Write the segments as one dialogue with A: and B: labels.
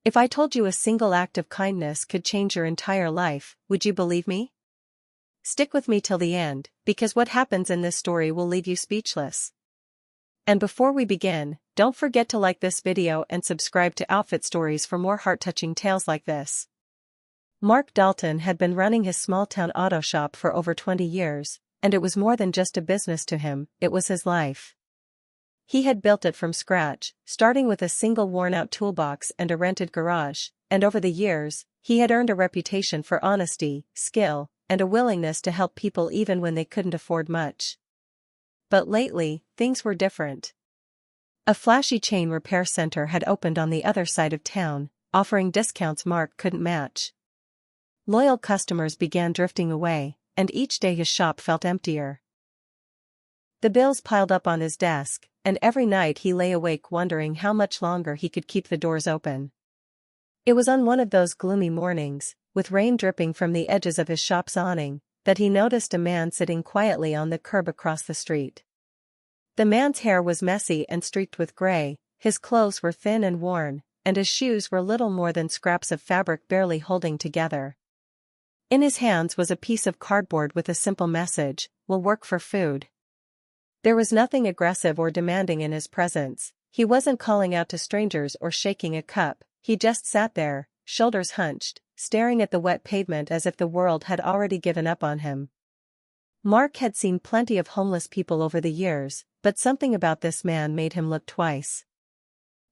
A: If I told you a single act of kindness could change your entire life, would you believe me? Stick with me till the end, because what happens in this story will leave you speechless. And before we begin, don't forget to like this video and subscribe to Outfit Stories for more heart-touching tales like this. Mark Dalton had been running his small-town auto shop for over 20 years, and it was more than just a business to him, it was his life. He had built it from scratch, starting with a single worn-out toolbox and a rented garage, and over the years, he had earned a reputation for honesty, skill, and a willingness to help people even when they couldn't afford much. But lately, things were different. A flashy chain repair center had opened on the other side of town, offering discounts Mark couldn't match. Loyal customers began drifting away, and each day his shop felt emptier. The bills piled up on his desk, and every night he lay awake wondering how much longer he could keep the doors open. It was on one of those gloomy mornings, with rain dripping from the edges of his shop's awning, that he noticed a man sitting quietly on the curb across the street. The man's hair was messy and streaked with gray, his clothes were thin and worn, and his shoes were little more than scraps of fabric barely holding together. In his hands was a piece of cardboard with a simple message, "We'll work for food." There was nothing aggressive or demanding in his presence. He wasn't calling out to strangers or shaking a cup, he just sat there, shoulders hunched, staring at the wet pavement as if the world had already given up on him. Mark had seen plenty of homeless people over the years, but something about this man made him look twice.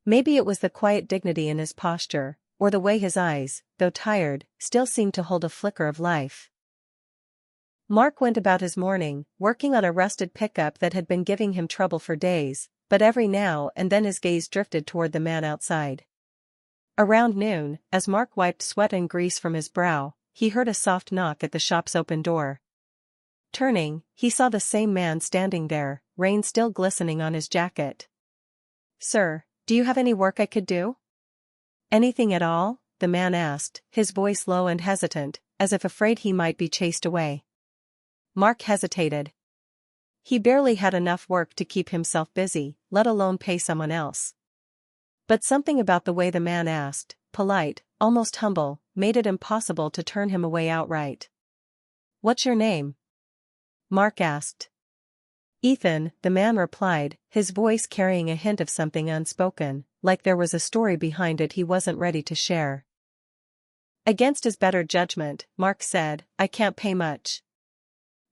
A: Maybe it was the quiet dignity in his posture, or the way his eyes, though tired, still seemed to hold a flicker of life. Mark went about his morning, working on a rusted pickup that had been giving him trouble for days, but every now and then his gaze drifted toward the man outside. Around noon, as Mark wiped sweat and grease from his brow, he heard a soft knock at the shop's open door. Turning, he saw the same man standing there, rain still glistening on his jacket. "Sir, do you have any work I could do?" "Anything at all?" the man asked, his voice low and hesitant, as if afraid he might be chased away. Mark hesitated. He barely had enough work to keep himself busy, let alone pay someone else. But something about the way the man asked, polite, almost humble, made it impossible to turn him away outright. "What's your name?" Mark asked. "Ethan," the man replied, his voice carrying a hint of something unspoken, like there was a story behind it he wasn't ready to share. Against his better judgment, Mark said, "I can't pay much.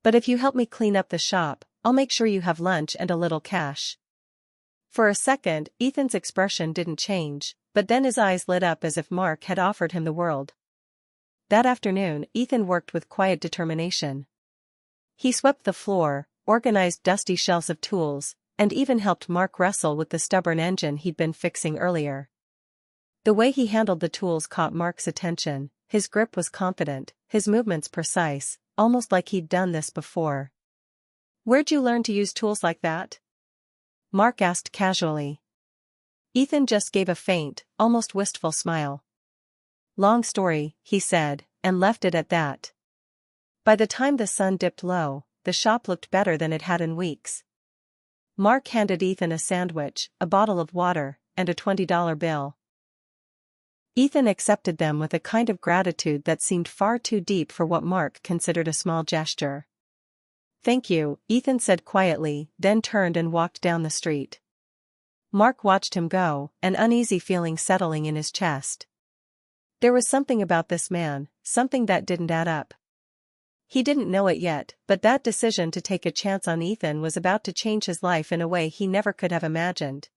A: But if you help me clean up the shop, I'll make sure you have lunch and a little cash." For a second, Ethan's expression didn't change, but then his eyes lit up as if Mark had offered him the world. That afternoon, Ethan worked with quiet determination. He swept the floor, organized dusty shelves of tools, and even helped Mark wrestle with the stubborn engine he'd been fixing earlier. The way he handled the tools caught Mark's attention. His grip was confident, his movements precise, almost like he'd done this before. "Where'd you learn to use tools like that?" Mark asked casually. Ethan just gave a faint, almost wistful smile. "Long story," he said, and left it at that. By the time the sun dipped low, the shop looked better than it had in weeks. Mark handed Ethan a sandwich, a bottle of water, and a $20 bill. Ethan accepted them with a kind of gratitude that seemed far too deep for what Mark considered a small gesture. "Thank you," Ethan said quietly, then turned and walked down the street. Mark watched him go, an uneasy feeling settling in his chest. There was something about this man, something that didn't add up. He didn't know it yet, but that decision to take a chance on Ethan was about to change his life in a way he never could have imagined.